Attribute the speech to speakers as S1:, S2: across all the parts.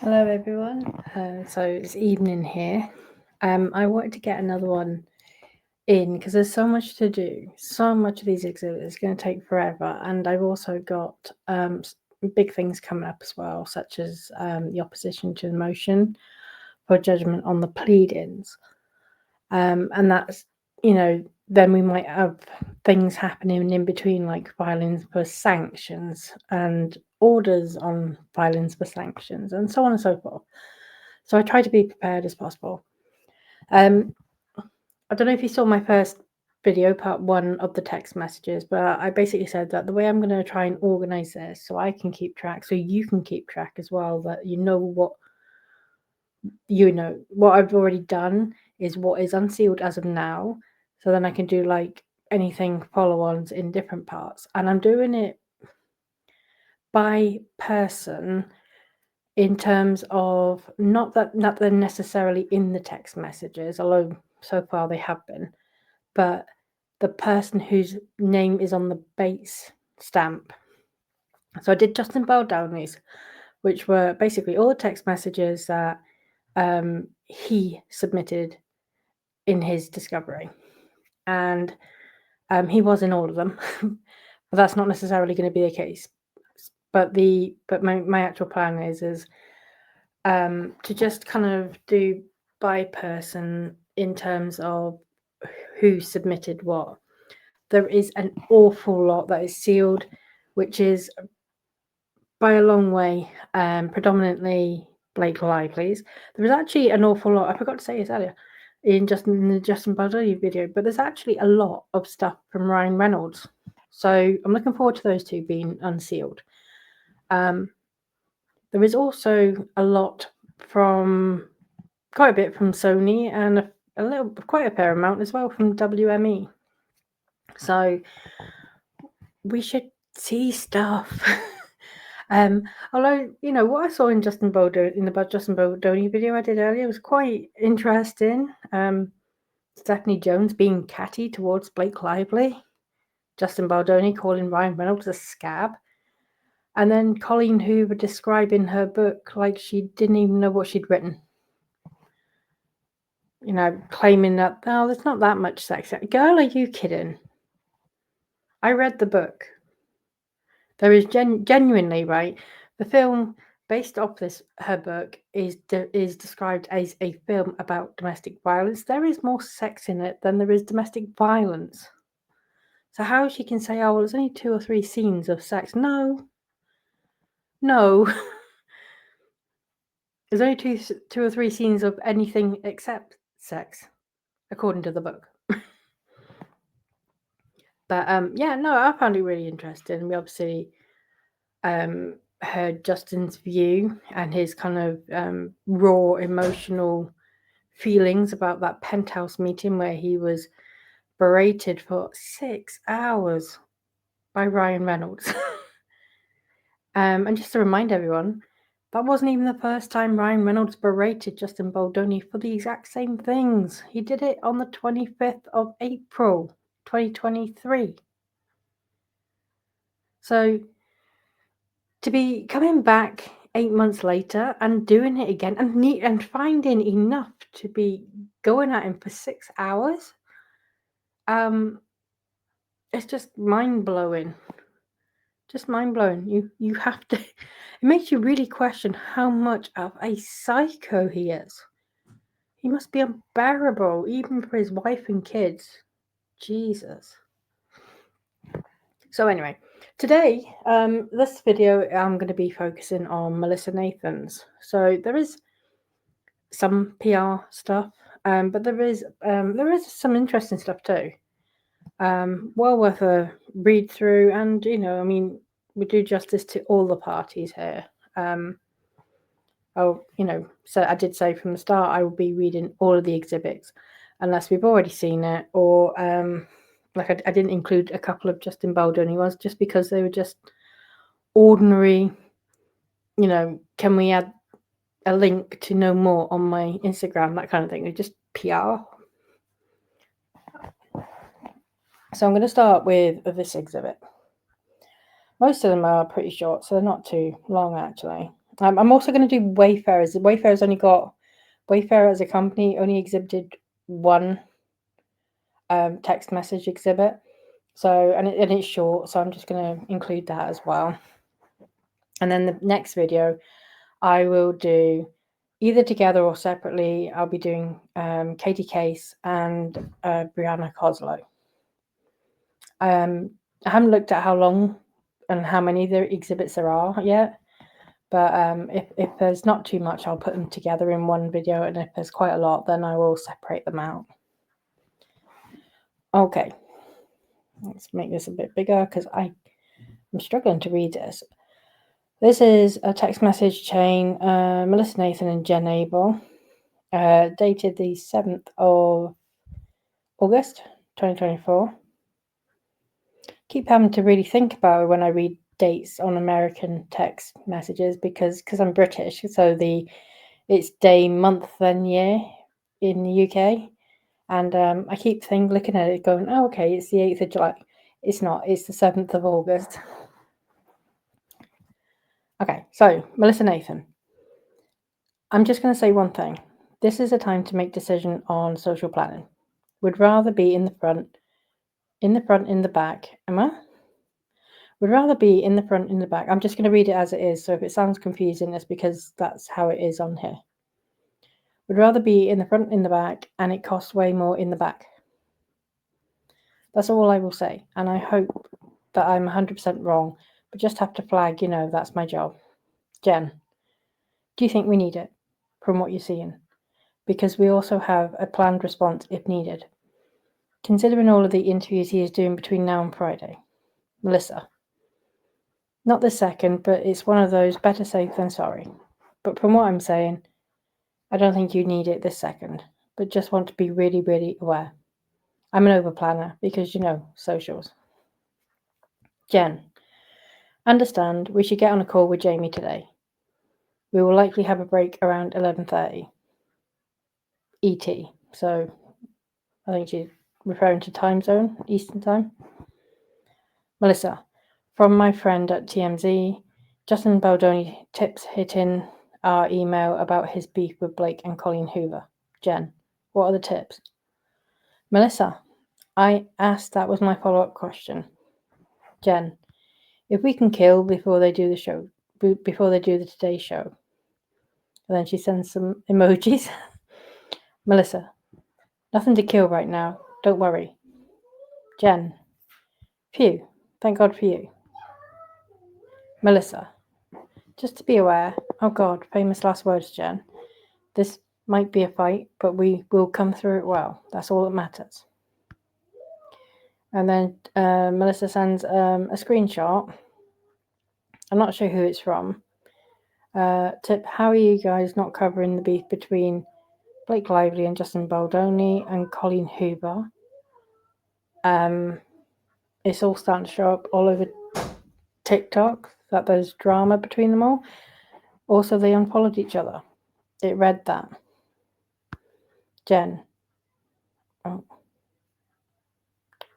S1: Hello everyone. So it's evening here. I wanted to get another one in because there's so much to do. So much of these exhibits is going to take forever, and I've also got big things coming up as well, such as the opposition to the motion for judgment on the pleadings, and that's then we might have things happening in between, like filings for sanctions and orders on filings for sanctions, and so on and so forth. So I try to be prepared as possible. I don't know if you saw my first video, part 1 of the text messages, but I basically said that the way I'm going to try and organize this so I can keep track, so you can keep track as well, that what I've already done is what is unsealed as of now, so then I can do like anything follow-ons in different parts. And I'm doing it by person, in terms of not that they're necessarily in the text messages, although so far they have been, but the person whose name is on the base stamp. So I did Justin Baldoni's, which were basically all the text messages that he submitted in his discovery, and he was in all of them. But that's not necessarily going to be the case. But my actual plan is to just kind of do by person in terms of who submitted what. There is an awful lot that is sealed, which is by a long way predominantly Blake Lively's. There is actually an awful lot, I forgot to say this earlier, in the Justin Baldoni video, but there's actually a lot of stuff from Ryan Reynolds. So I'm looking forward to those two being unsealed. There is also quite a bit from Sony, and quite a fair amount as well from WME. So we should see stuff. Although, what I saw in the Justin Baldoni video I did earlier was quite interesting. Stephanie Jones being catty towards Blake Lively, Justin Baldoni calling Ryan Reynolds a scab, and then Colleen Hoover describing her book like she didn't even know what she'd written. Claiming that, oh, there's not that much sex. Girl, are you kidding? I read the book. There is genuinely, right? The film based off her book is described as a film about domestic violence. There is more sex in it than there is domestic violence. So how she can say, oh, well, there's only 2 or 3 scenes of sex? No. There's only two or 3 scenes of anything except sex, according to the book. But I found it really interesting. We obviously heard Justin's view and his kind of raw emotional feelings about that penthouse meeting where he was berated for 6 hours by Ryan Reynolds. And just to remind everyone, that wasn't even the first time Ryan Reynolds berated Justin Baldoni for the exact same things. He did it on the 25th of April, 2023. So to be coming back 8 months later and doing it again and finding enough to be going at him for 6 hours, it's just mind-blowing. Just mind-blowing. You have to... It makes you really question how much of a psycho he is. He must be unbearable, even for his wife and kids. Jesus. So anyway, today, this video, I'm going to be focusing on Melissa Nathan's. So there is some PR stuff, but there is some interesting stuff too. Well worth a read through, and we do justice to all the parties here. So I did say from the start I will be reading all of the exhibits, unless we've already seen it, or I didn't include a couple of Justin Baldoni ones just because they were just ordinary. Can we add a link to know more on my Instagram, that kind of thing. They're just PR. So I'm going to start with this exhibit. Most of them are pretty short, so they're not too long actually. I'm also going to do Wayfarers. Wayfair as a company only exhibited one text message exhibit. So, and it's short, so I'm just going to include that as well. And then the next video, I will do either together or separately. I'll be doing Katie Case and Brianna Coslow. I haven't looked at how long and how many the exhibits there are yet, but if there's not too much, I'll put them together in one video, and if there's quite a lot, then I will separate them out. Okay, let's make this a bit bigger because I'm struggling to read this. This is a text message chain, Melissa Nathan and Jen Abel, dated the 7th of August 2024. Keep having to really think about it when I read dates on American text messages because I'm British, so it's day, month, then year in the UK, and I keep looking at it going, oh, okay, it's the 8th of July. It's not, it's the 7th of August. Okay, so Melissa Nathan, I'm just going to say one thing. This is a time to make decision on social planning. Would rather be in the front, in the back. Am I? Would rather be in the front, in the back. I'm just going to read it as it is. So if it sounds confusing, it's because that's how it is on here. Would rather be in the front, in the back, and it costs way more in the back. That's all I will say. And I hope that I'm 100% wrong, but just have to flag, that's my job. Jen, do you think we need it from what you're seeing? Because we also have a planned response if needed. Considering all of the interviews he is doing between now and Friday. Melissa, not the second, but it's one of those better safe than sorry. But from what I'm saying, I don't think you need it this second, but just want to be really, really aware. I'm an over planner because, socials. Jen, understand we should get on a call with Jamie today. We will likely have a break around 11:30 ET. So I think she's referring to time zone, Eastern time. Melissa, from my friend at TMZ, Justin Baldoni tips hitting our email about his beef with Blake and Colleen Hoover. Jen, what are the tips? Melissa, I asked, that was my follow-up question. Jen, if we can kill before they do the show, before they do the Today Show. And then she sends some emojis. Melissa, nothing to kill right now. Don't worry. Jen, phew, thank God for you. Melissa, just to be aware, oh God, famous last words, Jen. This might be a fight, but we will come through it well. That's all that matters. And then Melissa sends a screenshot. I'm not sure who it's from. Tip, how are you guys not covering the beef between Blake Lively and Justin Baldoni and Colleen Hoover? It's all starting to show up all over TikTok that there's drama between them all. Also, they unfollowed each other. It read that. Jen.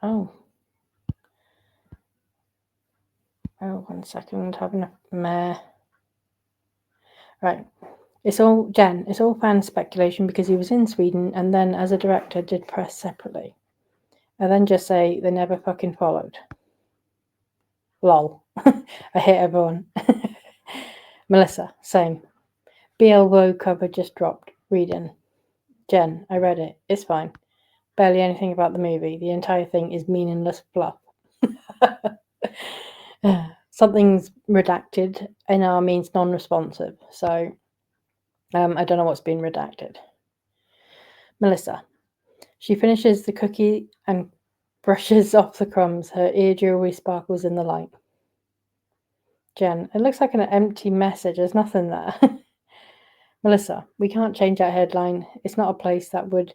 S1: Oh, 1 second. Having a mare. Right. It's all fan speculation because he was in Sweden and then as a director did press separately. And then just say they never fucking followed. Lol. I hate everyone. Melissa, same. BL Woe cover just dropped. Reading. Jen, I read it. It's fine. Barely anything about the movie. The entire thing is meaningless fluff. Something's redacted. NR means non-responsive. So I don't know what's been redacted. Melissa. She finishes the cookie and brushes off the crumbs. Her ear jewelry sparkles in the light. Jen, it looks like an empty message. There's nothing there. Melissa, we can't change that headline. It's not a place that would.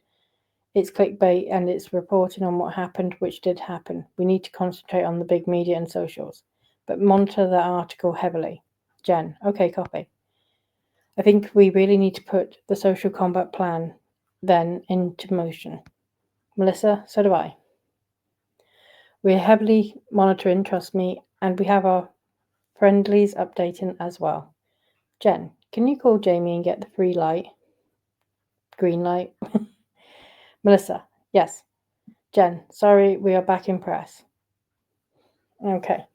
S1: It's clickbait and it's reporting on what happened, which did happen. We need to concentrate on the big media and socials, but monitor the article heavily. Jen, okay, copy. I think we really need to put the social combat plan then into motion. Melissa, so do I. We're heavily monitoring, trust me, and we have our friendlies updating as well. Jen, can you call Jamie and get the free light? Green light. Melissa, yes. Jen, sorry, we are back in press. Okay.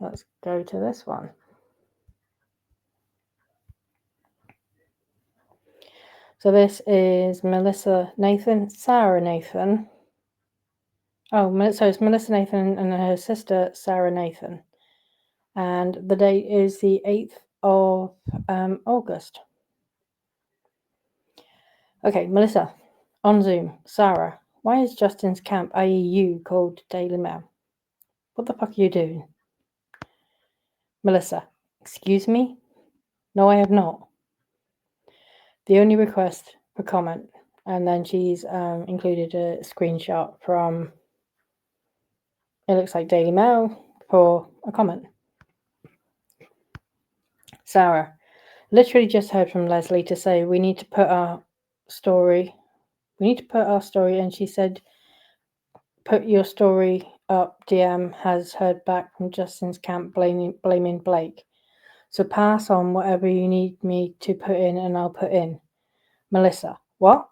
S1: Let's go to this one. So this is Melissa Nathan, Sarah Nathan. Oh, so it's Melissa Nathan and her sister Sarah Nathan. And the date is the 8th of August. Okay, Melissa, on Zoom. Sarah, why is Justin's camp, i.e. you, called Daily Mail? What the fuck are you doing? Melissa, excuse me? No, I have not. The only request for comment. And then she's included a screenshot from, it looks like Daily Mail, for a comment. Sarah, literally just heard from Leslie to say we need to put our story, and she said, put your story up. DM has heard back from Justin's camp blaming Blake. So pass on whatever you need me to put in and I'll put in. Melissa, what?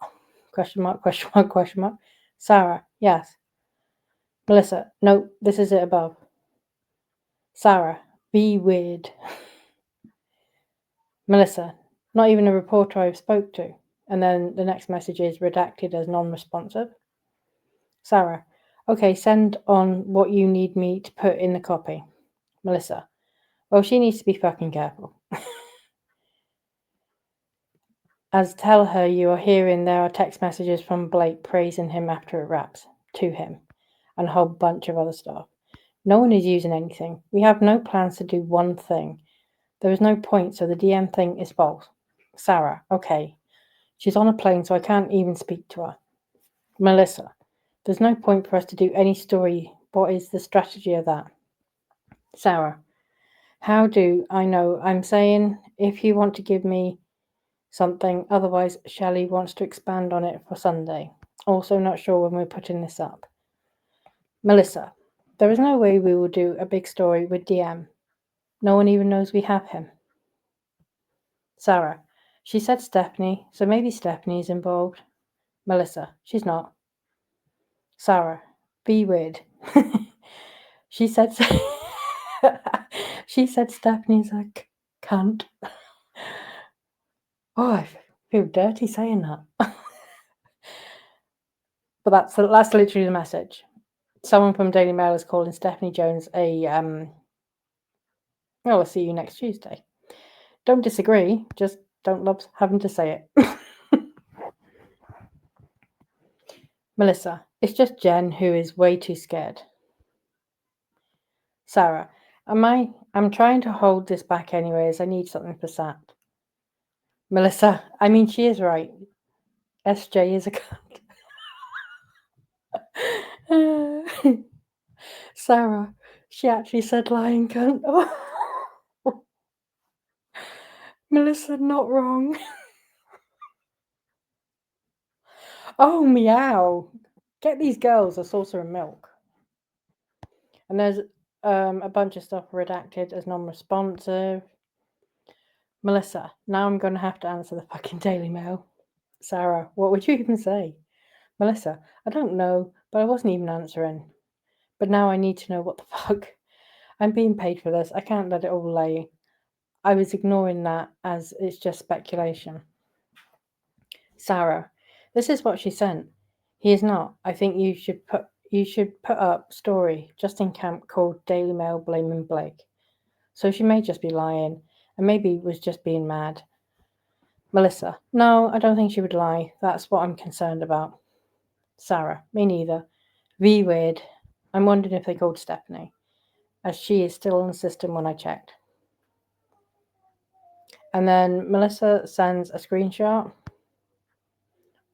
S1: Question mark, question mark, question mark. Sarah, yes. Melissa, no, this is it above. Sarah, be weird. Melissa, not even a reporter I've spoke to. And then the next message is redacted as non-responsive. Sarah, okay, send on what you need me to put in the copy. Melissa, well, she needs to be fucking careful. As tell her you are hearing there are text messages from Blake praising him after it wraps to him and a whole bunch of other stuff. No one is using anything. We have no plans to do one thing. There is no point, so the DM thing is false. Sarah, okay. She's on a plane, so I can't even speak to her. Melissa, there's no point for us to do any story. What is the strategy of that? Sarah, how do I know? I'm saying if you want to give me something, otherwise Shelley wants to expand on it for Sunday. Also not sure when we're putting this up. Melissa, there is no way we will do a big story with DM. No one even knows we have him. Sarah, she said Stephanie, so maybe Stephanie is involved. Melissa, she's not. Sarah, be weird. She said she said Stephanie's a cunt. Oh, I feel dirty saying that. But that's literally the message. Someone from Daily Mail is calling Stephanie Jones a well, I'll see you next Tuesday. Don't disagree, just don't love having to say it. Melissa, it's just Jen who is way too scared. Sarah, I'm trying to hold this back anyways. I need something for Sat. Melissa, I mean, she is right. SJ is a cunt. Sarah, she actually said lying cunt. Oh. Melissa, not wrong. Oh, meow. Get these girls a saucer of milk. And there's a bunch of stuff redacted as non-responsive. Melissa, now I'm going to have to answer the fucking Daily Mail. Sarah, what would you even say? Melissa, I don't know, but I wasn't even answering. But now I need to know what the fuck. I'm being paid for this. I can't let it all lay. I was ignoring that as it's just speculation. Sarah, this is what she sent. He is not. I think you should put up story just in camp called Daily Mail blaming Blake. So she may just be lying, and maybe was just being mad. Melissa, no, I don't think she would lie. That's what I'm concerned about. Sarah, me neither. V weird. I'm wondering if they called Stephanie, as she is still on the system when I checked. And then Melissa sends a screenshot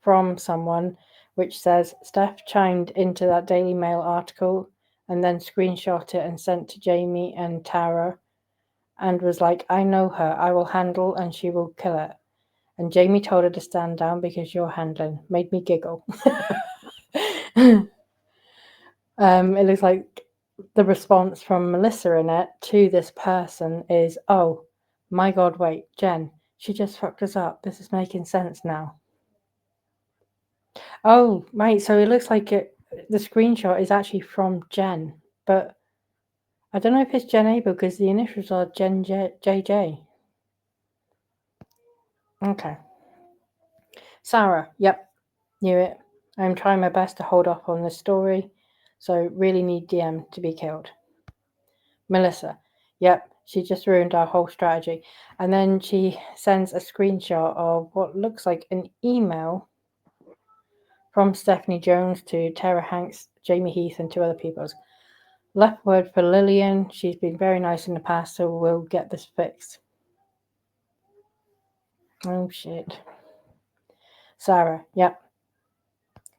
S1: from someone which says Steph chimed into that Daily Mail article and then screenshot it and sent to Jamie and Tara and was like, I know her, I will handle and she will kill it. And Jamie told her to stand down because you're handling. Made me giggle. It looks like the response from Melissa in it to this person is, oh, My God, wait, Jen, she just fucked us up. This is making sense now. Oh, right, so it looks like the screenshot is actually from Jen, but I don't know if it's Jen Abel because the initials are Jen JJ. Okay. Sarah, yep, knew it. I'm trying my best to hold off on this story, so really need DM to be killed. Melissa, yep, she just ruined our whole strategy. And then she sends a screenshot of what looks like an email from Stephanie Jones to Tara Hanks, Jamie Heath, and 2 other people. Left word for Lillian. She's been very nice in the past, so we'll get this fixed. Oh, shit. Sarah, yep.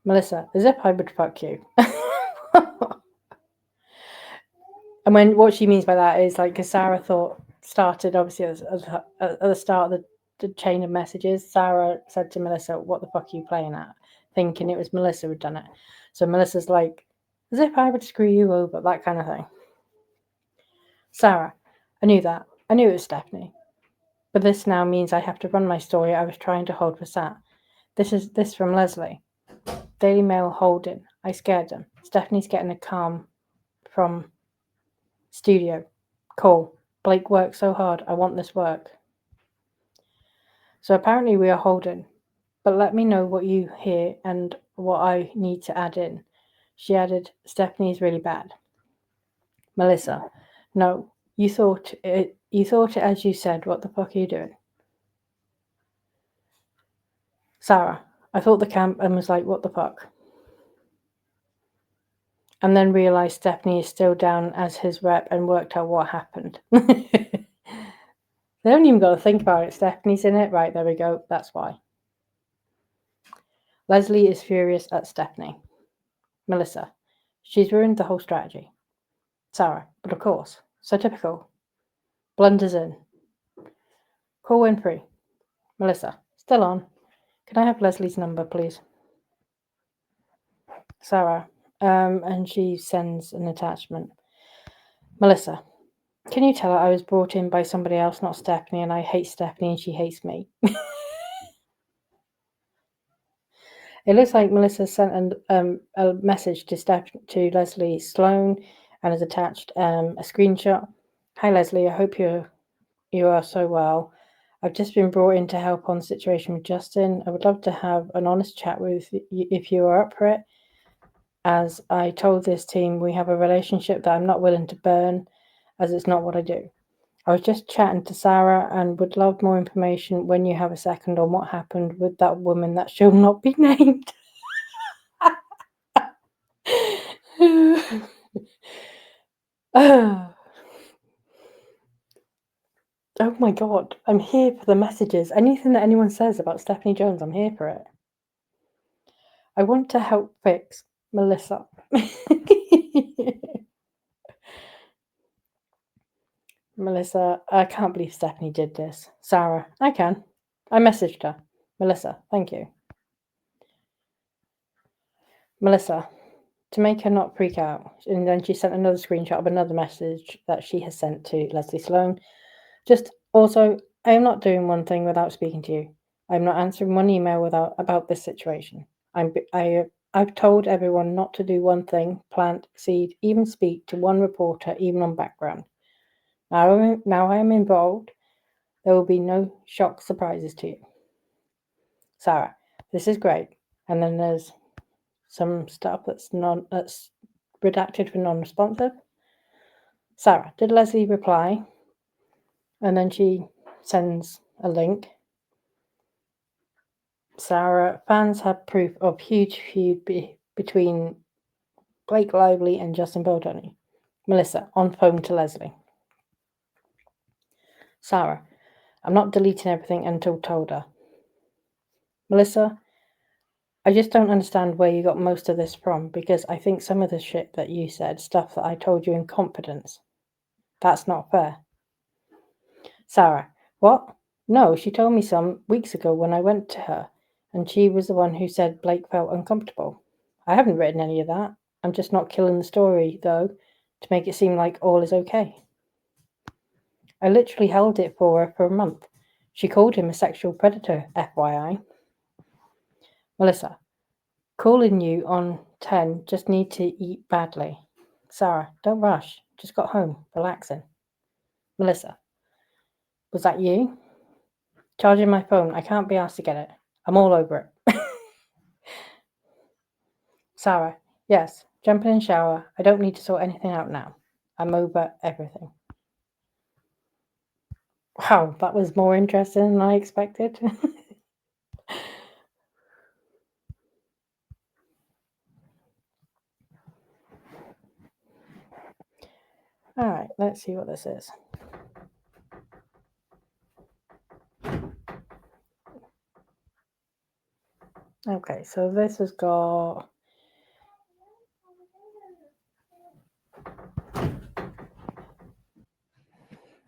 S1: Melissa, as if I would fuck you. And what she means by that is, like, because Sarah started, obviously, at the start of the chain of messages, Sarah said to Melissa, what the fuck are you playing at? Thinking it was Melissa who'd done it. So Melissa's like, as if I would screw you over, that kind of thing. Sarah, I knew that. I knew it was Stephanie. But this now means I have to run my story I was trying to hold for Sat. This from Leslie. Daily Mail holding. I scared them. Stephanie's getting a calm from studio. Call. Blake worked so hard. I want this work. So apparently we are holding. But let me know what you hear and what I need to add in. She added, Stephanie is really bad. Melissa, no, you thought it as you said. What the fuck are you doing? Sarah, I thought the camp and was like, what the fuck? And then realised Stephanie is still down as his rep and worked out what happened. They haven't even got to think about it. Stephanie's in it. Right, there we go. That's why. Leslie is furious at Stephanie. Melissa, she's ruined the whole strategy. Sarah, but of course. So typical. Blunders in. Call Winfrey. Melissa, still on. Can I have Leslie's number, please? Sarah, and she sends an attachment. Melissa, can you tell her I was brought in by somebody else, not Stephanie, and I hate Stephanie and she hates me? It looks like Melissa sent a message to Leslie Sloan and has attached a screenshot. Hi Leslie, I hope you are so well. I've just been brought in to help on the situation with Justin. I would love to have an honest chat with you if you are up for it. As I told this team, we have a relationship that I'm not willing to burn, as it's not what I do. I was just chatting to Sarah and would love more information when you have a second on what happened with that woman that shall not be named. Oh my God, I'm here for the messages. Anything that anyone says about Stephanie Jones, I'm here for it. I want to help fix Melissa. Melissa, I can't believe Stephanie did this. Sarah, I can. I messaged her. Melissa, thank you. Melissa, to make her not freak out. And then she sent another screenshot of another message that she has sent to Leslie Sloan. Just also, I am not doing one thing without speaking to you. I'm not answering one email about this situation. I've told everyone not to do one thing, plant, seed, even speak to one reporter, even on background. Now I am involved. There will be no shock surprises to you. Sarah, this is great. And then there's some stuff that's redacted for non-responsive. Sarah, did Leslie reply? And then she sends a link. Sarah, fans have proof of huge feud between Blake Lively and Justin Baldoni. Melissa, on phone to Leslie. Sarah, I'm not deleting everything until told her. Melissa, I just don't understand where you got most of this from, because I think some of the shit that you said, stuff that I told you in confidence. That's not fair. Sarah, what? No, she told me some weeks ago when I went to her, and she was the one who said Blake felt uncomfortable. I haven't written any of that. I'm just not killing the story, though, to make it seem like all is okay. I literally held it for her for a month. She called him a sexual predator, FYI. Melissa, calling you on 10, just need to eat badly. Sarah, don't rush. Just got home, relaxing. Melissa, was that you? Charging my phone, I can't be asked to get it. I'm all over it. Sarah, yes, jumping in shower. I don't need to sort anything out now. I'm over everything. Wow, that was more interesting than I expected. All right, let's see what this is. Okay, so this has got...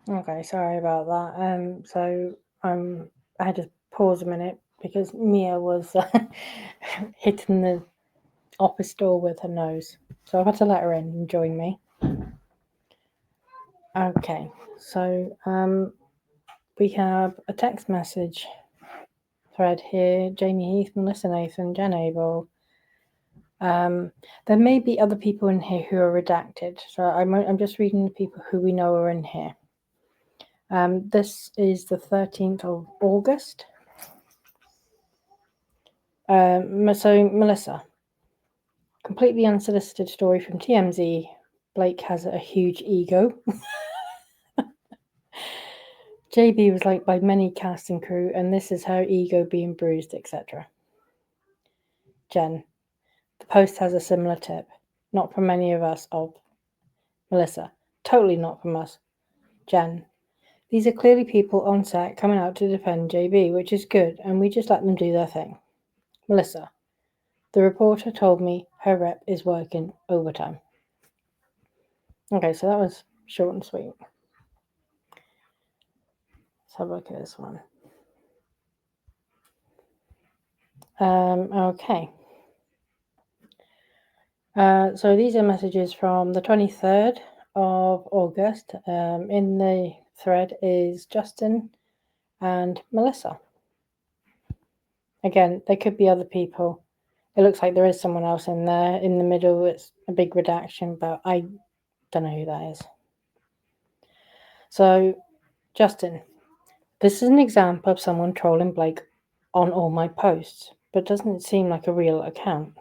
S1: Okay, sorry about that. So I had to pause a minute because Mia was hitting the office door with her nose. So I had to let her in and join me. Okay, so we have a text message thread here. Jamie Heath, Melissa Nathan, Jen Abel. There may be other people in here who are redacted. So I'm just reading the people who we know are in here. This is the 13th of August. So Melissa, completely unsolicited story from TMZ. Blake has a huge ego. JB was liked by many cast and crew, and this is her ego being bruised, etc. Jen, the post has a similar tip. Not from any of us of Melissa, totally not from us. Jen, these are clearly people on set coming out to defend JB, which is good, and we just let them do their thing. Melissa, the reporter told me her rep is working overtime. Okay, so that was short and sweet. Let's have a look at this one. Okay. So these are messages from the 23rd of August. In the thread is Justin and Melissa. Again, there could be other people. It looks like there is someone else in there. In the middle, it's a big redaction, but I don't know who that is. So, Justin, this is an example of someone trolling Blake on all my posts, but doesn't it seem like a real account?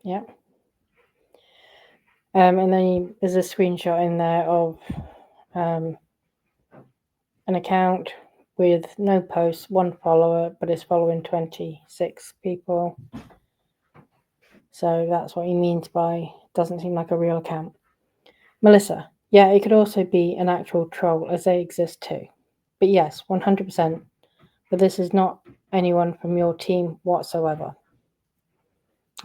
S1: Yeah. And then there's a screenshot in there of an account with no posts, one follower, but it's following 26 people. So that's what he means by doesn't seem like a real account. Melissa, yeah, it could also be an actual troll, as they exist too. But yes, 100%. But this is not anyone from your team whatsoever.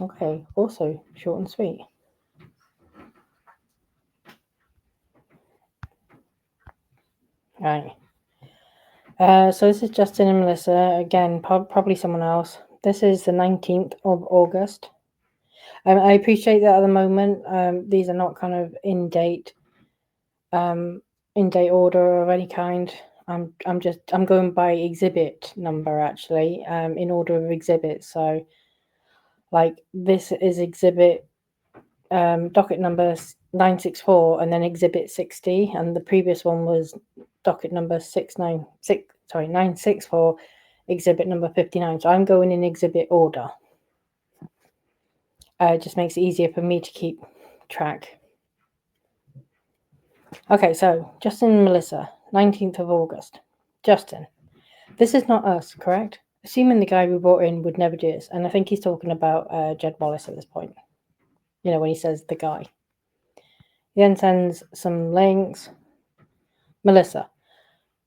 S1: Okay, also short and sweet. Right. So this is Justin and Melissa. Again, probably someone else. This is the 19th of August. I appreciate that at the moment. These are not kind of in date order of any kind. I'm going by exhibit number actually, in order of exhibits. So like this is exhibit docket number 964 and then exhibit 60, and the previous one was docket number 964, exhibit number 59. So I'm going in exhibit order. It just makes it easier for me to keep track. Okay, so Justin and Melissa, 19th of August. Justin, this is not us, correct? Assuming the guy we brought in would never do this, and I think he's talking about Jed Wallace at this point. You know, when he says the guy. He then sends some links. Melissa,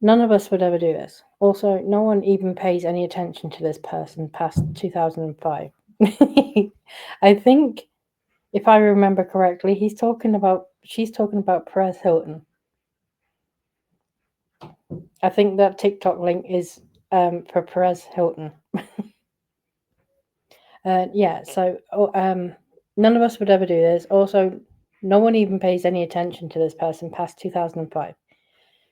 S1: none of us would ever do this. Also, no one even pays any attention to this person past 2005. I think, if I remember correctly, she's talking about Perez Hilton. I think that TikTok link is for Perez Hilton. Yeah, so none of us would ever do this. Also, No one even pays any attention to this person past 2005.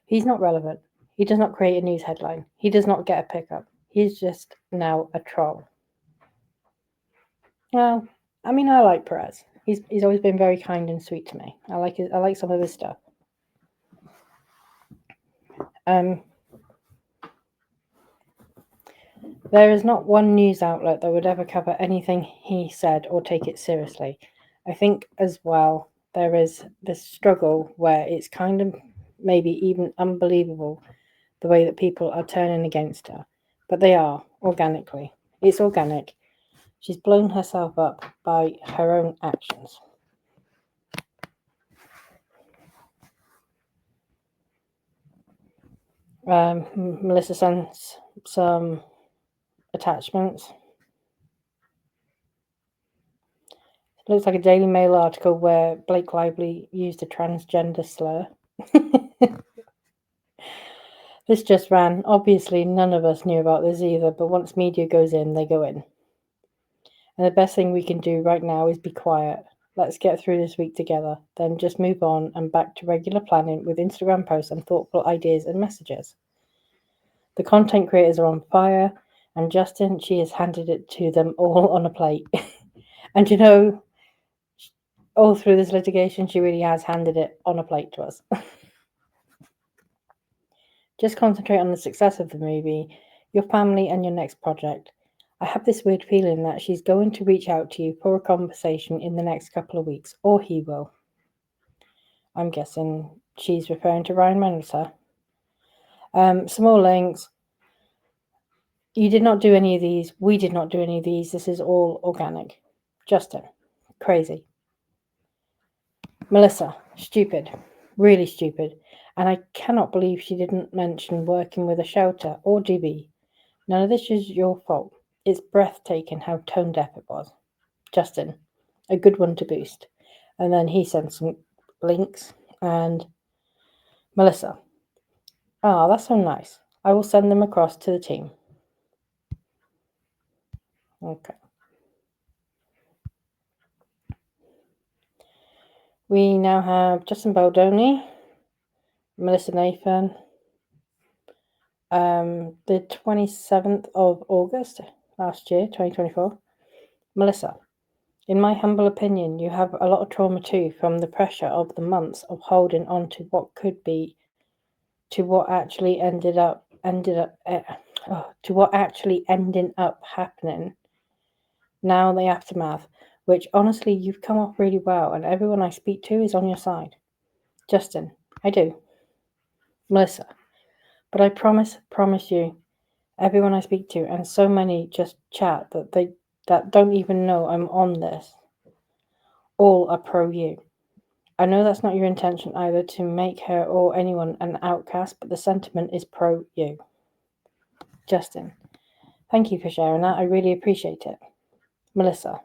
S1: He's not relevant. He does not create a news headline. He does not get a pickup. He's just now a troll. Well, I mean, I like Perez. He's always been very kind and sweet to me. I like some of his stuff. There is not one news outlet that would ever cover anything he said or take it seriously. I think as well there is this struggle where it's kind of maybe even unbelievable the way that people are turning against her. But they are, organically. It's organic. She's blown herself up by her own actions. Melissa sends some attachments. It looks like a Daily Mail article where Blake Lively used a transgender slur. This just ran. Obviously, none of us knew about this either, but once media goes in, they go in. And the best thing we can do right now is be quiet. Let's get through this week together, then just move on and back to regular planning with Instagram posts and thoughtful ideas and messages. The content creators are on fire, and Justin, she has handed it to them all on a plate. And you know, all through this litigation, she really has handed it on a plate to us. Just concentrate on the success of the movie, your family, and your next project. I have this weird feeling that she's going to reach out to you for a conversation in the next couple of weeks, or he will. I'm guessing she's referring to Ryan Reynolds. Some more links. You did not do any of these. We did not do any of these. This is all organic. Justin, crazy. Melissa, stupid. Really stupid. And I cannot believe she didn't mention working with a shelter or DB. None of this is your fault. It's breathtaking how tone deaf it was. Justin, a good one to boost. And then he sent some links. And Melissa, that's so nice. I will send them across to the team. Okay. We now have Justin Baldoni, Melissa Nathan, the 27th of August last year, 2024. Melissa, in my humble opinion, you have a lot of trauma too from the pressure of the months of holding on to what could be, to what actually ended up happening. Now the aftermath, which honestly you've come off really well, and everyone I speak to is on your side. Justin, I do. Melissa, but I promise you, everyone I speak to, and so many just chat that don't even know I'm on this, all are pro you. I know that's not your intention either to make her or anyone an outcast, but the sentiment is pro you. Justin, thank you for sharing that. I really appreciate it. Melissa,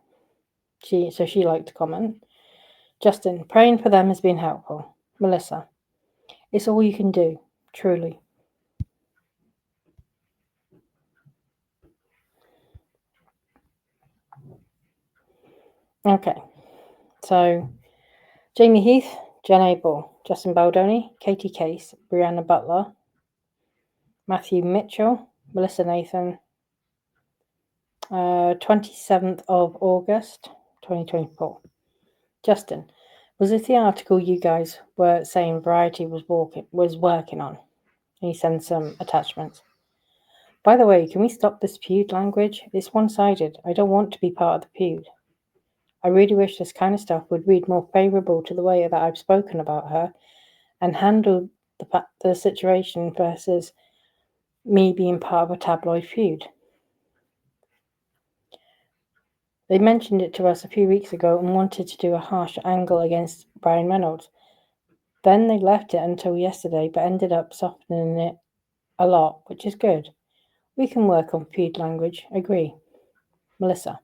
S1: she liked to comment. Justin, praying for them has been helpful. Melissa, it's all you can do, truly. Okay, so Jamie Heath, Jen Abel, Justin Baldoni, Katie Case, Brianna Butler, Matthew Mitchell, Melissa Nathan, 27th of August, 2024. Justin, was this the article you guys were saying Variety was working on? And he sends some attachments. By the way, can we stop this feud language? It's one-sided. I don't want to be part of the feud. I really wish this kind of stuff would read more favourable to the way that I've spoken about her and handled the situation versus me being part of a tabloid feud. They mentioned it to us a few weeks ago and wanted to do a harsh angle against Ryan Reynolds. Then they left it until yesterday, but ended up softening it a lot, which is good. We can work on feud language, agree. Melissa.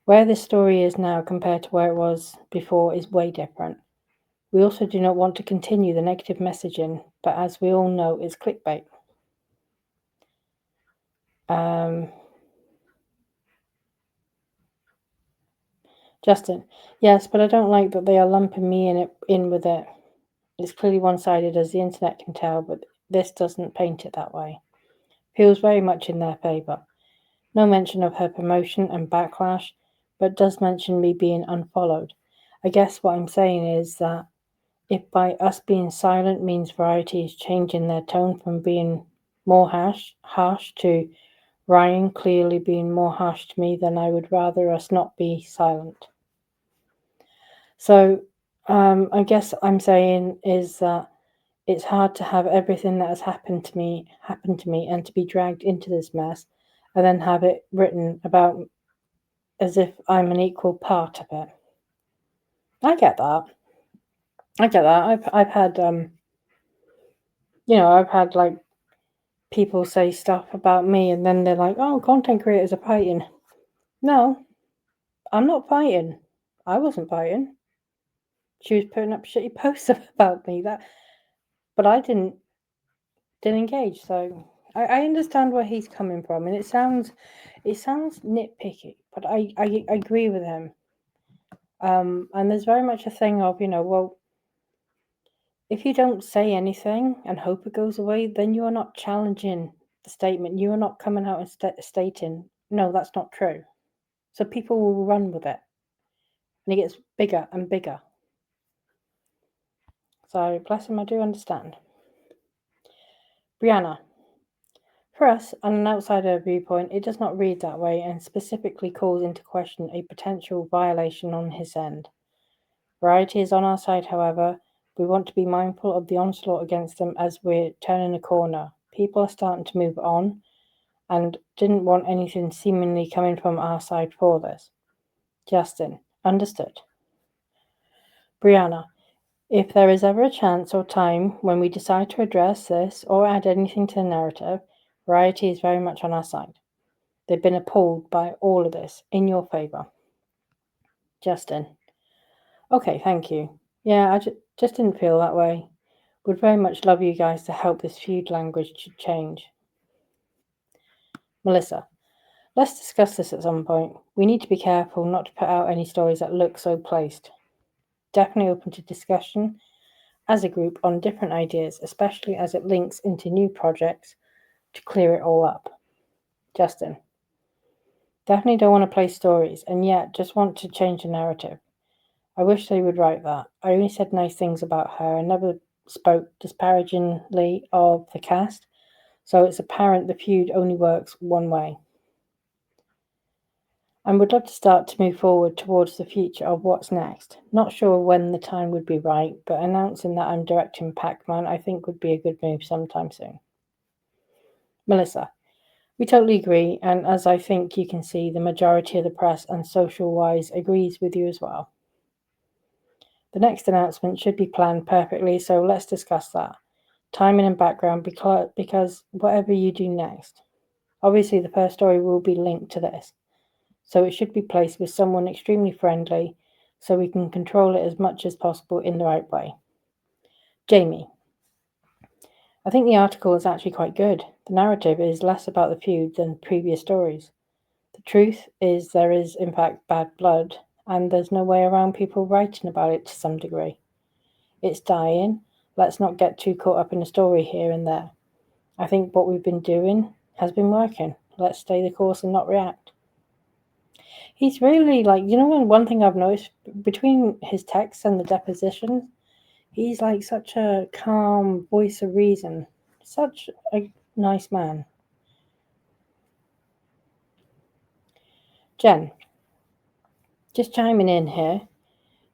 S1: Where this story is now compared to where it was before is way different. We also do not want to continue the negative messaging, but as we all know, it's clickbait. Justin, yes, but I don't like that they are lumping me in with it. It's clearly one-sided, as the internet can tell, but this doesn't paint it that way. Feels very much in their favour. No mention of her promotion and backlash, but does mention me being unfollowed. I guess what I'm saying is that if by us being silent means Variety is changing their tone from being more harsh to Ryan clearly being more harsh to me, then I would rather us not be silent. So I guess I'm saying is that it's hard to have everything that has happened to me and to be dragged into this mess and then have it written about as if I'm an equal part of it. I get that. I've had I've had like people say stuff about me and then they're like, "Oh, content creators are fighting." No, I'm not fighting. I wasn't fighting. She was putting up shitty posts about me but I didn't engage. So I understand where he's coming from, and it sounds nitpicky, but I agree with him. And there's very much a thing of well, if you don't say anything and hope it goes away, then you are not challenging the statement. You are not coming out and stating, no, that's not true. So people will run with it, and it gets bigger and bigger. So bless him, I do understand. Brianna. For us, on an outsider viewpoint, it does not read that way and specifically calls into question a potential violation on his end. Variety is on our side, however. We want to be mindful of the onslaught against them as we're turning a corner. People are starting to move on and didn't want anything seemingly coming from our side for this. Justin, understood. Brianna, if there is ever a chance or time when we decide to address this or add anything to the narrative, Variety is very much on our side. They've been appalled by all of this in your favour. Justin. Okay, thank you. Yeah, I just didn't feel that way. Would very much love you guys to help this feud language to change. Melissa. Let's discuss this at some point. We need to be careful not to put out any stories that look so placed. Definitely open to discussion as a group on different ideas, especially as it links into new projects to clear it all up. Justin. Definitely don't want to play stories, and yet just want to change the narrative. I wish they would write that. I only said nice things about her and never spoke disparagingly of the cast, so it's apparent the feud only works one way. And would love to start to move forward towards the future of what's next. Not sure when the time would be right, but announcing that I'm directing Pac-Man I think would be a good move sometime soon. Melissa. We totally agree, and as I think you can see, the majority of the press and social-wise agrees with you as well. The next announcement should be planned perfectly, so let's discuss that. Timing and background, because whatever you do next. Obviously, the first story will be linked to this, so it should be placed with someone extremely friendly so we can control it as much as possible in the right way. Jamie. I think the article is actually quite good. The narrative is less about the feud than previous stories. The truth is there is, in fact, bad blood, and there's no way around people writing about it to some degree. It's dying. Let's not get too caught up in the story here and there. I think what we've been doing has been working. Let's stay the course and not react. He's really one thing I've noticed between his texts and the depositions, he's like such a calm voice of reason. Such a nice man. Jen, just chiming in here.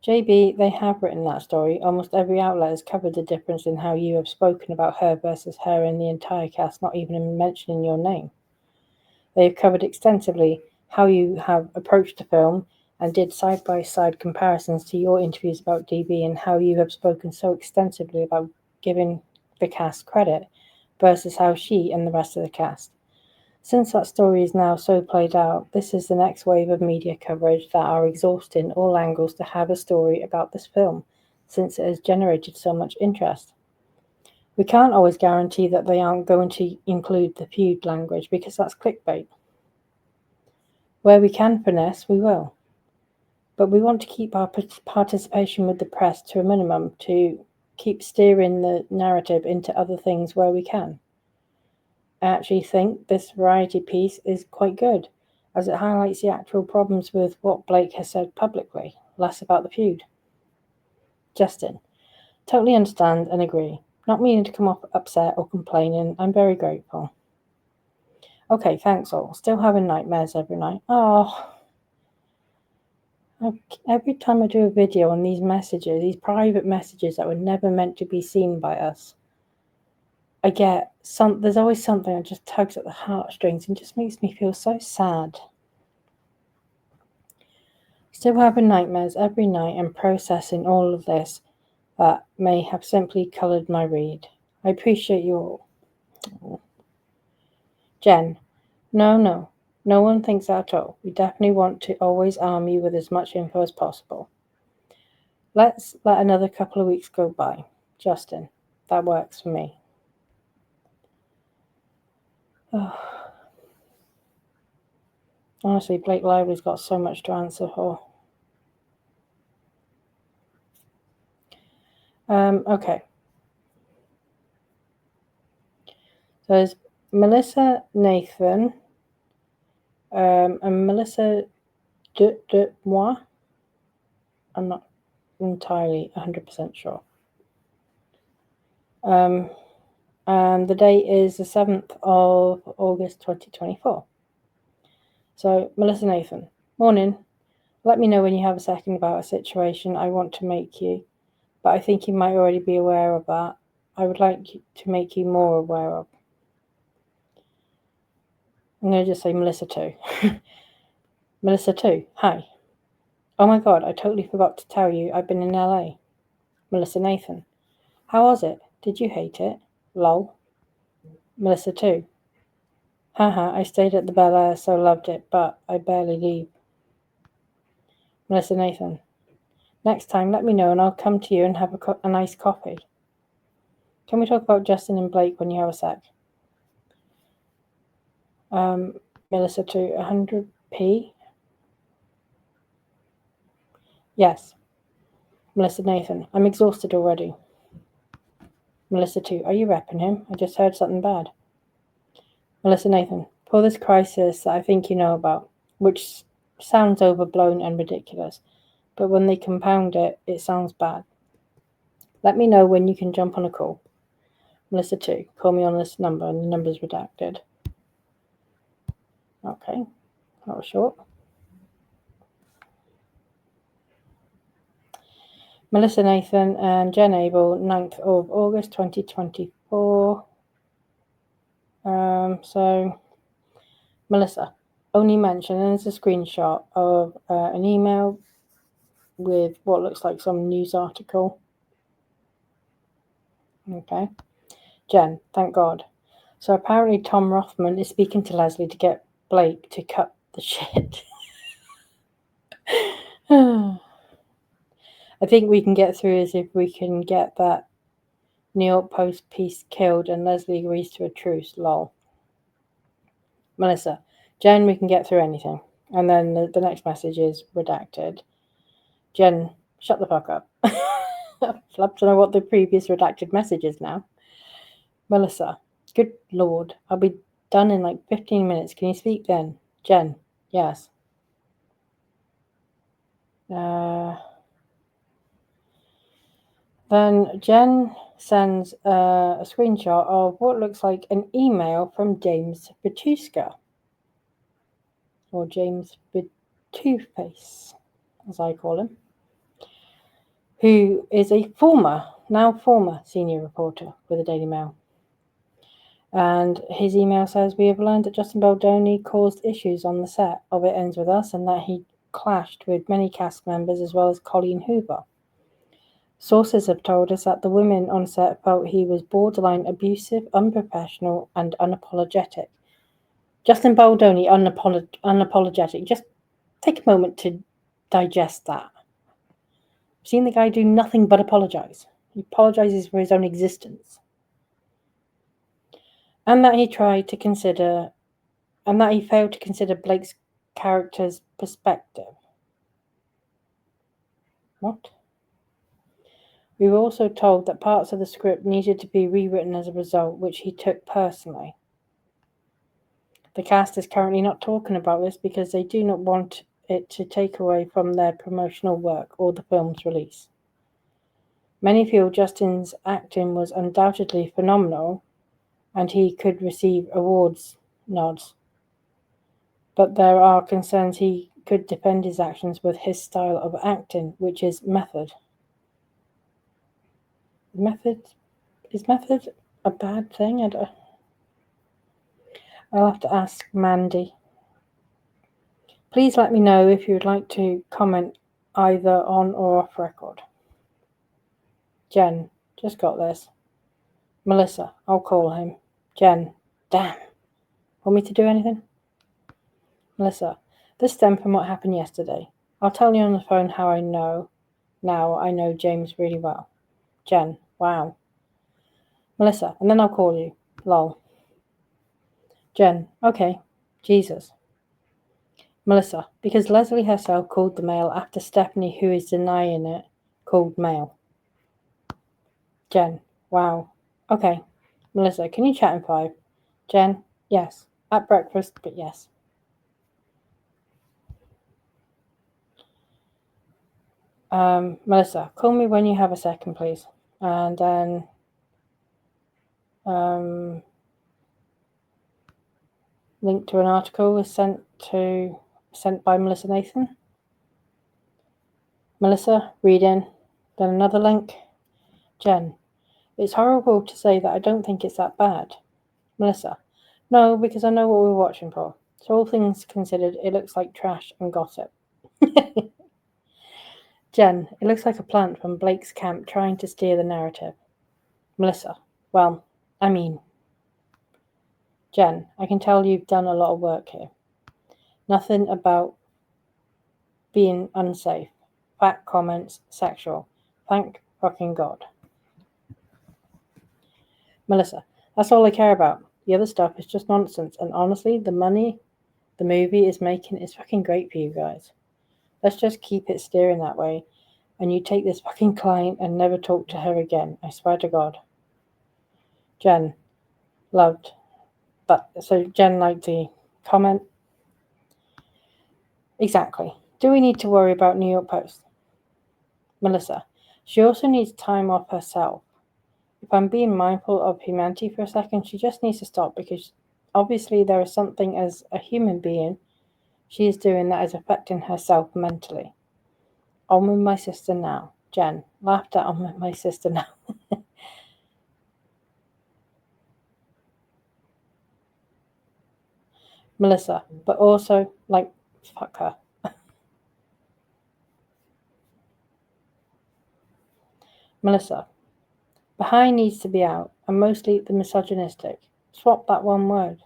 S1: JB, they have written that story. Almost every outlet has covered the difference in how you have spoken about her versus her in the entire cast, not even mentioning your name. They have covered extensively how you have approached the film and did side-by-side comparisons to your interviews about DB and how you have spoken so extensively about giving the cast credit versus how she and the rest of the cast. Since that story is now so played out, this is the next wave of media coverage that are exhausting all angles to have a story about this film, since it has generated so much interest. We can't always guarantee that they aren't going to include the feud language because that's clickbait. Where we can finesse, we will. But we want to keep our participation with the press to a minimum to keep steering the narrative into other things where we can. I actually think this variety piece is quite good, as it highlights the actual problems with what Blake has said publicly, less about the feud. Justin, totally understand and agree. Not meaning to come off upset or complaining, I'm very grateful. Okay, thanks all. Still having nightmares every night. Oh, every time I do a video on these messages, these private messages that were never meant to be seen by us, I get there's always something that just tugs at the heartstrings and just makes me feel so sad. Still having nightmares every night and processing all of this that may have simply coloured my read. I appreciate you all. Oh. Jen, no one thinks that at all. We definitely want to always arm you with as much info as possible. Let's let another couple of weeks go by. Justin, that works for me. Oh. Honestly, Blake Lively's got so much to answer for. Okay. So there's Melissa Nathan and Melissa de Moi. I'm not entirely 100% sure. And the date is the 7th of August 2024. So, Melissa Nathan, morning. Let me know when you have a second about a situation I want to make you, but I think you might already be aware of that. I would like to make you more aware of. I'm going to just say Melissa 2. Melissa 2, hi. Oh my god, I totally forgot to tell you I've been in LA. Melissa Nathan, how was it? Did you hate it? Lol. Melissa 2, haha, I stayed at the Bel Air, so loved it, but I barely leave. Melissa Nathan, next time let me know and I'll come to you and have a nice coffee. Can we talk about Justin and Blake when you have a sec? Melissa 2, 100p? Yes. Melissa Nathan, I'm exhausted already. Melissa 2, are you repping him? I just heard something bad. Melissa Nathan, for this crisis that I think you know about, which sounds overblown and ridiculous, but when they compound it, it sounds bad. Let me know when you can jump on a call. Melissa 2, call me on this number, and the number's redacted. Okay, that was short. Melissa Nathan and Jen Abel, 9th of August 2024. So, Melissa, only mention, and there's a screenshot of an email with what looks like some news article. Okay. Jen, thank God. So apparently Tom Rothman is speaking to Leslie to get Blake to cut the shit. I think we can get through this if we can get that New York Post piece killed and Leslie agrees to a truce, lol. Melissa, Jen, we can get through anything. And then the next message is redacted. Jen, shut the fuck up. I'd love to know what the previous redacted message is now. Melissa, good lord, I'll be done in like 15 minutes. Can you speak then? Jen, yes. Then Jen sends a screenshot of what looks like an email from James Batuska, or James Batooface, as I call him, who is a former senior reporter with the Daily Mail. And his email says, we have learned that Justin Baldoni caused issues on the set of It Ends With Us and that he clashed with many cast members as well as Colleen Hoover. Sources have told us that the women on set felt he was borderline abusive, unprofessional, and unapologetic. Justin Baldoni, unapologetic. Just take a moment to digest that. I've seen the guy do nothing but apologize. He apologizes for his own existence. And that he failed to consider Blake's character's perspective. What? We were also told that parts of the script needed to be rewritten as a result, which he took personally. The cast is currently not talking about this because they do not want it to take away from their promotional work or the film's release. Many feel Justin's acting was undoubtedly phenomenal and he could receive awards nods. But there are concerns he could defend his actions with his style of acting, which is method. Is method a bad thing? I'll have to ask Mandy. Please let me know if you would like to comment either on or off record. Jen, just got this. Melissa, I'll call him. Jen, damn. Want me to do anything? Melissa, this stemmed from what happened yesterday. I'll tell you on the phone how I know. Now I know James really well. Jen, wow. Melissa, and then I'll call you. Lol. Jen, okay. Jesus. Melissa, because Leslie herself called the mail after Stephanie, who is denying it, called mail. Jen, wow. Okay. Melissa, can you chat in 5? Jen, yes. At breakfast, but yes. Melissa, call me when you have a second, please. And then link to an article is sent by Melissa Nathan. Melissa, reading. Then another link. Jen, it's horrible to say that I don't think it's that bad. Melissa, no, because I know what we're watching for. So all things considered, it looks like trash and gossip. Jen, it looks like a plant from Blake's camp trying to steer the narrative. Melissa, well, I mean. Jen, I can tell you've done a lot of work here. Nothing about being unsafe. Fat comments, sexual. Thank fucking God. Melissa, that's all I care about. The other stuff is just nonsense, and honestly, the money the movie is making is fucking great for you guys. Let's just keep it steering that way, and you take this fucking client and never talk to her again. I swear to God. Jen, loved. But so Jen liked the comment. Exactly. Do we need to worry about New York Post? Melissa, she also needs time off herself. If I'm being mindful of humanity for a second, she just needs to stop because obviously there is something as a human being she is doing that is affecting herself mentally. On with my sister now. Jen, laughed at on with my sister now. Melissa, but also, like, fuck her. Melissa, behind needs to be out, and mostly the misogynistic. Swap that one word.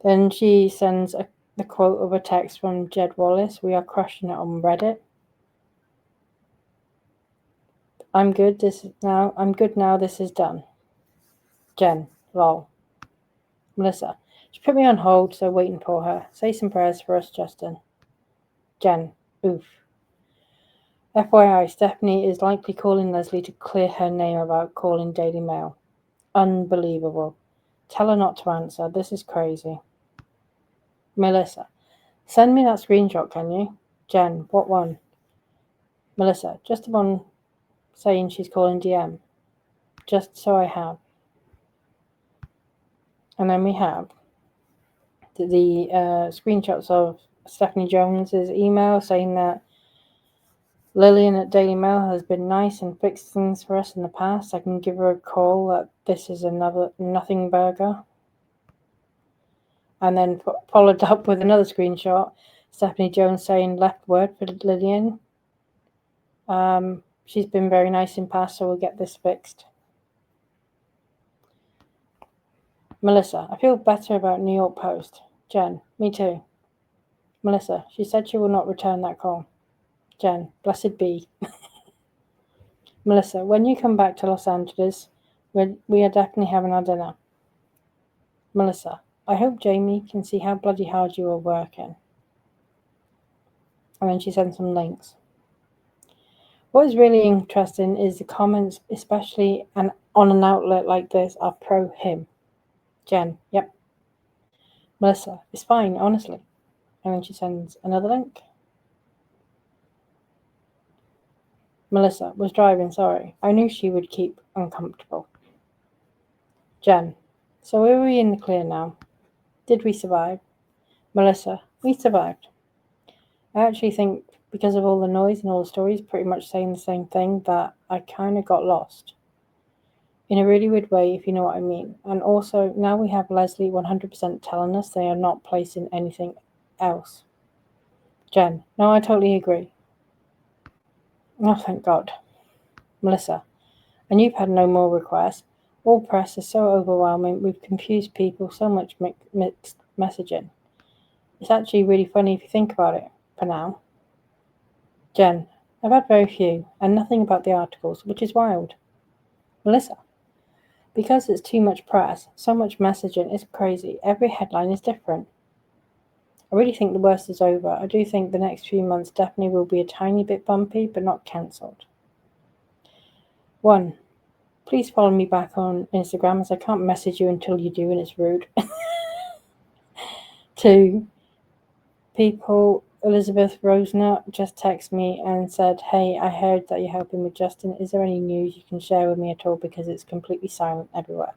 S1: Then she sends the quote of a text from Jed Wallace. We are crushing it on Reddit. I'm good now. This is done. Jen, lol. Melissa, she put me on hold, so waiting for her. Say some prayers for us, Justin. Jen, oof. FYI, Stephanie is likely calling Leslie to clear her name about calling Daily Mail. Unbelievable. Tell her not to answer. This is crazy. Melissa, send me that screenshot, can you? Jen, what one? Melissa, just the one saying she's calling DM. Just so I have. And then we have the screenshots of Stephanie Jones's email saying that Lillian at Daily Mail has been nice and fixed things for us in the past. I can give her a call that this is another nothing burger. And then followed up with another screenshot, Stephanie Jones saying left word for Lillian. She's been very nice in past, so we'll get this fixed. Melissa, I feel better about New York Post. Jen, me too. Melissa, she said she will not return that call. Jen, blessed be. Melissa, when you come back to Los Angeles, we are definitely having our dinner. Melissa, I hope Jamie can see how bloody hard you are working. And then she sends some links. What is really interesting is the comments, especially on an outlet like this, are pro him. Jen, yep. Melissa, it's fine, honestly. And then she sends another link. Melissa, was driving, sorry. I knew she would keep uncomfortable. Jen, so are we in the clear now? Did we survive? Melissa, we survived. I actually think because of all the noise and all the stories pretty much saying the same thing that I kind of got lost. In a really weird way, if you know what I mean. And also, now we have Leslie 100% telling us they are not placing anything else. Jen, no, I totally agree. Oh, thank God. Melissa, and you've had no more requests. All press is so overwhelming. We've confused people so much mixed messaging. It's actually really funny if you think about it, for now. Jen, I've had very few, and nothing about the articles, which is wild. Melissa, because it's too much press, so much messaging, it's crazy. Every headline is different. I really think the worst is over. I do think the next few months definitely will be a tiny bit bumpy, but not cancelled. 1. Please follow me back on Instagram as I can't message you until you do and it's rude. 2. People, Elizabeth Rosner just texted me and said, hey, I heard that you're helping with Justin. Is there any news you can share with me at all? Because it's completely silent everywhere.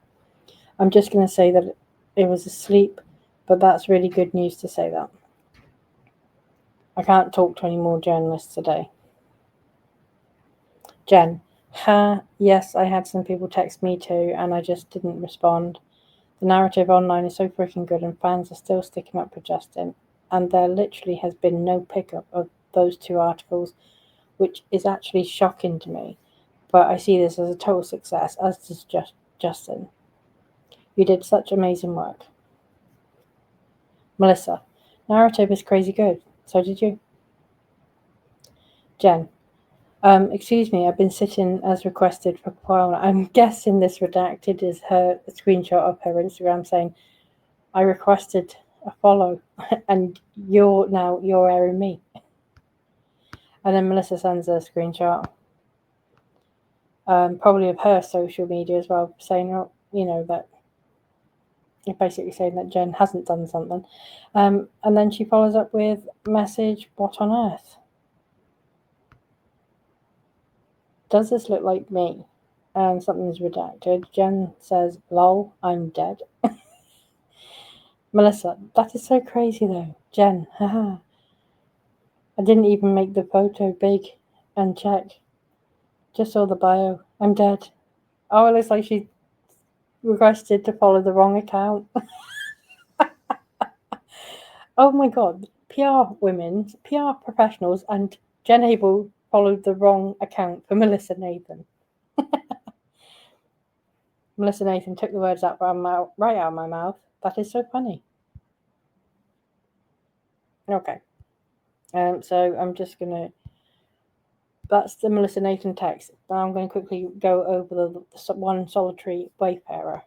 S1: I'm just going to say that it was asleep, but that's really good news to say that. I can't talk to any more journalists today. Jen, yes, I had some people text me too, and I just didn't respond. The narrative online is so freaking good, and fans are still sticking up for Justin. And there literally has been no pickup of those 2 articles, which is actually shocking to me. But I see this as a total success, as does Justin. You did such amazing work. Melissa, narrative is crazy good. So did you. Jen, excuse me, I've been sitting as requested for a while. I'm guessing this redacted is a screenshot of her Instagram saying, I requested a follow and you're airing me. And then Melissa sends a screenshot, probably of her social media as well, saying, that you're basically saying that Jen hasn't done something. And then she follows up with message, what on earth? Does this look like me? And something's redacted. Jen says, lol, I'm dead. Melissa, that is so crazy though. Jen, haha. I didn't even make the photo big and check. Just saw the bio. I'm dead. Oh, it looks like she requested to follow the wrong account. Oh my God. PR professionals, and Jen Abel followed the wrong account for Melissa Nathan. Melissa Nathan took the words out right out of my mouth. That is so funny. Okay. So I'm just going to... That's the Melissa Nathan text. Now I'm going to quickly go over the one solitary Wayfarer.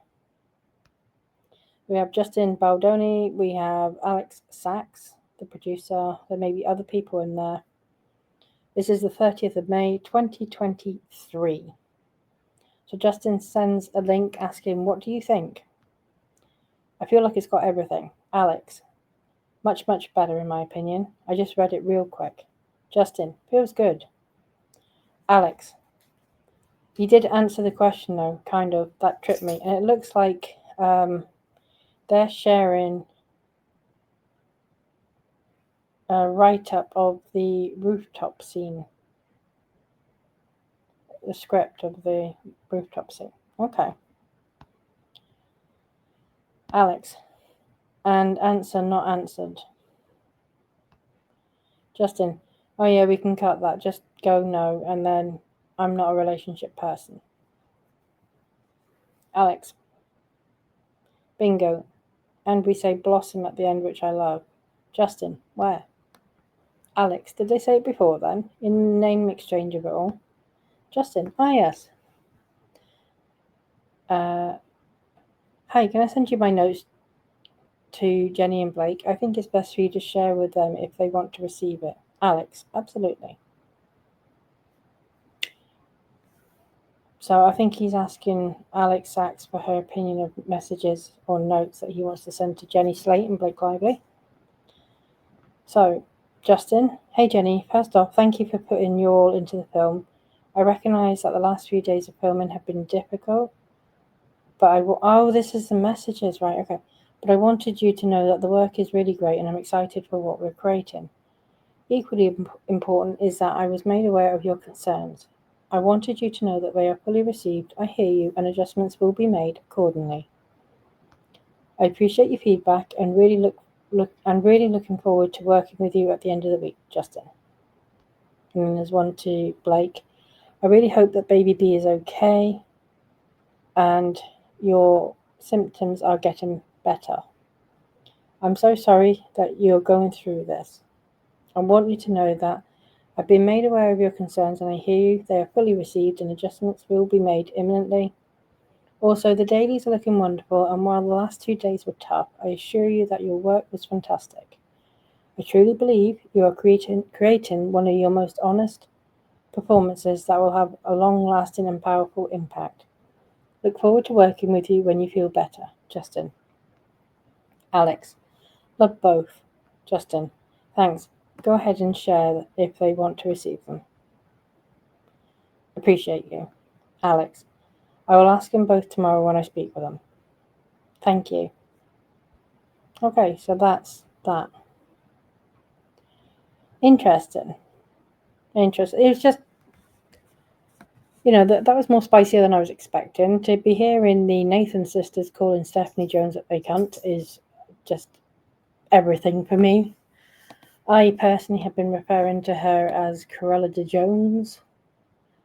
S1: We have Justin Baldoni. We have Alex Sachs, the producer. There may be other people in there. This is the 30th of May, 2023. So Justin sends a link asking, what do you think? I feel like it's got everything. Alex, much, much better in my opinion. I just read it real quick. Justin, feels good. Alex, you did answer the question though, kind of. That tripped me. And it looks like they're sharing a write-up of the rooftop scene. The script of the rooftop scene. Okay. Alex, and answer not answered. Justin, oh yeah, we can cut that. Just go no, and then I'm not a relationship person. Alex, bingo. And we say blossom at the end, which I love. Justin, where? Alex, did they say it before then? In the name exchange of it all? Justin, yes. Hi, can I send you my notes to Jenny and Blake? I think it's best for you to share with them if they want to receive it. Alex, absolutely. So I think he's asking Alex Sachs for her opinion of messages or notes that he wants to send to Jenny Slate and Blake Lively. So, Justin, hey Jenny, first off, thank you for putting your all into the film. I recognise that the last few days of filming have been difficult, but this is the messages, right? Okay. But I wanted you to know that the work is really great and I'm excited for what we're creating. Equally important is that I was made aware of your concerns. I wanted you to know that they are fully received. I hear you, and adjustments will be made accordingly. I appreciate your feedback and really looking forward to working with you at the end of the week, Justin. And then there's one to Blake. I really hope that baby B is okay and your symptoms are getting better. I'm so sorry that you're going through this. I want you to know that I've been made aware of your concerns and I hear you. They are fully received and adjustments will be made imminently. Also, the dailies are looking wonderful, and while the last 2 days were tough, I assure you that your work was fantastic. I truly believe you are creating one of your most honest performances that will have a long-lasting and powerful impact. Look forward to working with you when you feel better, Justin. Alex, love both. Justin, thanks. Go ahead and share if they want to receive them. Appreciate you. Alex, I will ask them both tomorrow when I speak with them. Thank you. Okay, so that's that. Interesting. It was just, that was more spicier than I was expecting. To be hearing the Nathan sisters calling Stephanie Jones a cunt is just everything for me. I personally have been referring to her as Corella de Jones.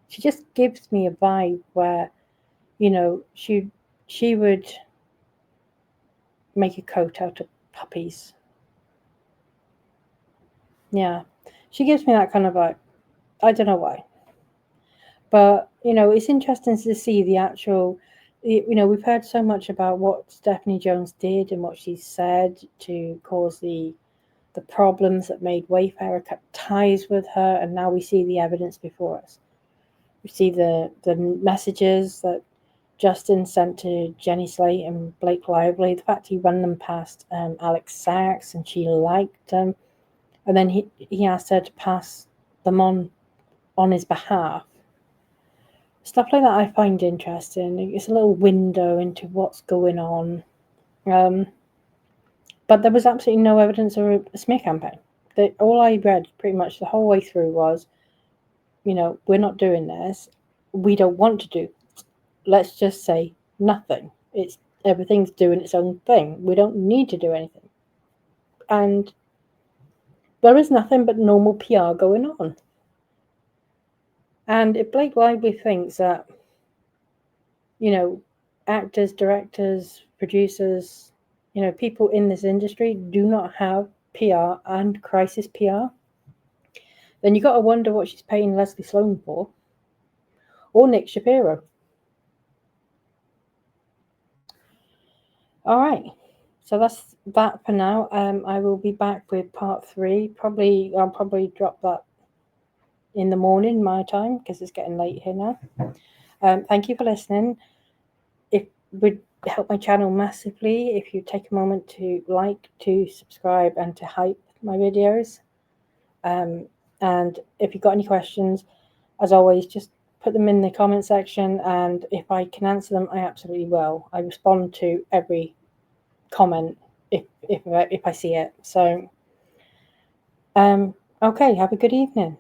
S1: She just gives me a vibe where, she would make a coat out of puppies. Yeah, she gives me that kind of vibe. I don't know why. But, it's interesting to see the actual, we've heard so much about what Stephanie Jones did and what she said to cause the problems that made Wayfarer cut ties with her, and now we see the evidence before us. We see the messages that Justin sent to Jenny Slate and Blake Lively, the fact he ran them past Alex Sachs and she liked them, and then he asked her to pass them on his behalf. Stuff like that I find interesting. It's a little window into what's going on. But there was absolutely no evidence of a smear campaign. All I read pretty much the whole way through was, we're not doing this. We don't want to do. Let's just say nothing. Everything's doing its own thing. We don't need to do anything. And there is nothing but normal PR going on. And if Blake Lively thinks that, actors, directors, producers, people in this industry do not have PR and crisis PR, then you got to wonder what she's paying Leslie Sloan for, or Nick Shapiro. All right, so that's that for now. I will be back with part 3. I'll probably drop that in the morning my time because it's getting late here now. Thank you for listening. It would help my channel massively if you take a moment to like, to subscribe, and to hype my videos. And if you've got any questions, as always, just put them in the comment section, and if I can answer them, I absolutely will. I respond to every comment if I see it. So okay, have a good evening.